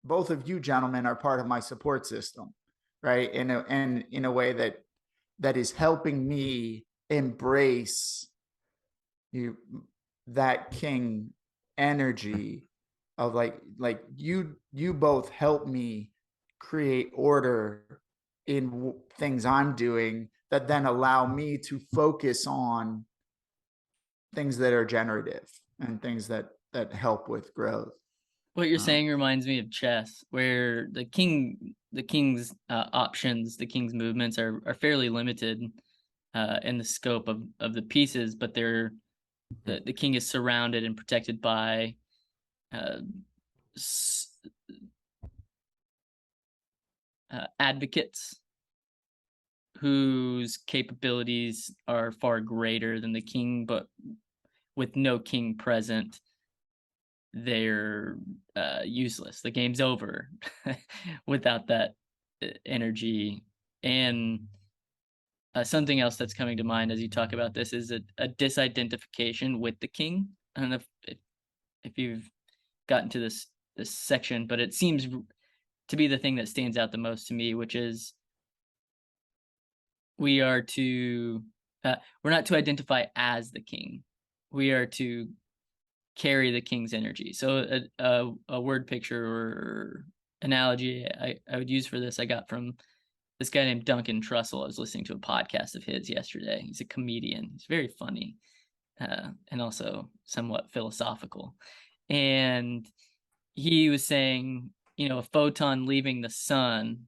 both of you gentlemen are part of my support system, right? And in a way that is helping me embrace you that king energy of like you both help me create order in things I'm doing that then allow me to focus on things that are generative and things that help with growth. What you're Um, saying reminds me of chess, where the king's options, the king's movements are fairly limited in the scope of the pieces, but the king is surrounded and protected by uh, advocates whose capabilities are far greater than the king, but with no king present, they're useless. The game's over without that energy. And something else that's coming to mind as you talk about this is a disidentification with the king. I don't know if you've gotten to this section, but it seems to be the thing that stands out the most to me, which is we are to we're not to identify as the king. We are to carry the king's energy. So a word picture or analogy I would use for this I got from this guy named Duncan Trussell. I was listening to a podcast of his yesterday. He's a comedian. He's very funny and also somewhat philosophical. And he was saying, you know, a photon leaving the sun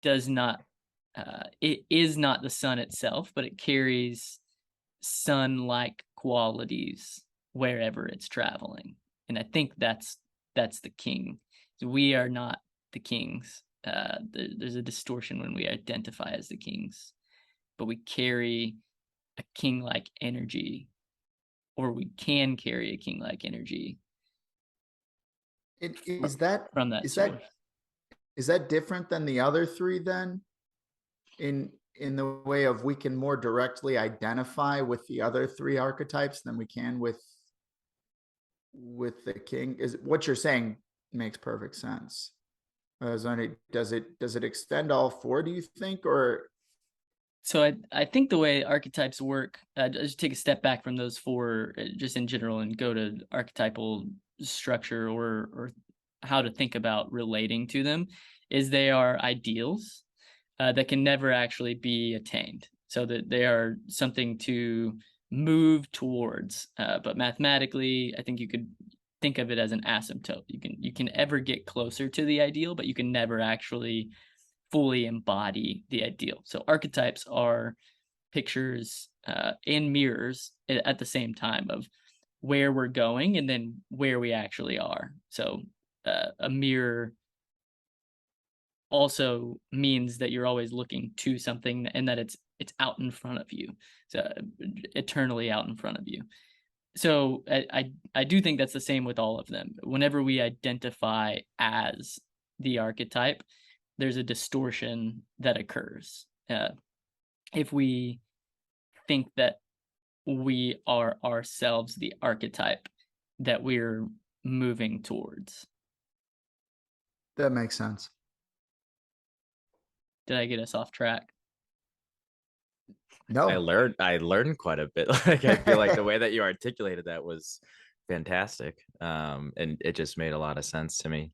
does not it is not the sun itself, but it carries sun-like qualities wherever it's traveling. And I think that's the king. So we are not the kings. There's a distortion when we identify as the kings, but we carry a king-like energy, or we can carry a king-like energy is that from that is source. that is that different than the other three then? In the way of we can more directly identify with the other three archetypes than we can with the king. Is what you're saying makes perfect sense. Does it extend all four, do you think? Or So I think the way archetypes work, just take a step back from those four, just in general, and go to archetypal structure or how to think about relating to them, is they are ideals that can never actually be attained. So that they are something to move towards. But mathematically, I think you could think of it as an asymptote. You can ever get closer to the ideal, but you can never actually fully embody the ideal. So archetypes are pictures and mirrors at the same time of where we're going and then where we actually are. So a mirror also means that you're always looking to something and that it's out in front of you, so eternally out in front of you. So I do think that's the same with all of them. Whenever we identify as the archetype, there's a distortion that occurs. If we think that we are ourselves the archetype that we're moving towards. that makes sense. Did I get us off track? No. I learned quite a bit. Like I feel like the way that you articulated that was fantastic. And it just made a lot of sense to me.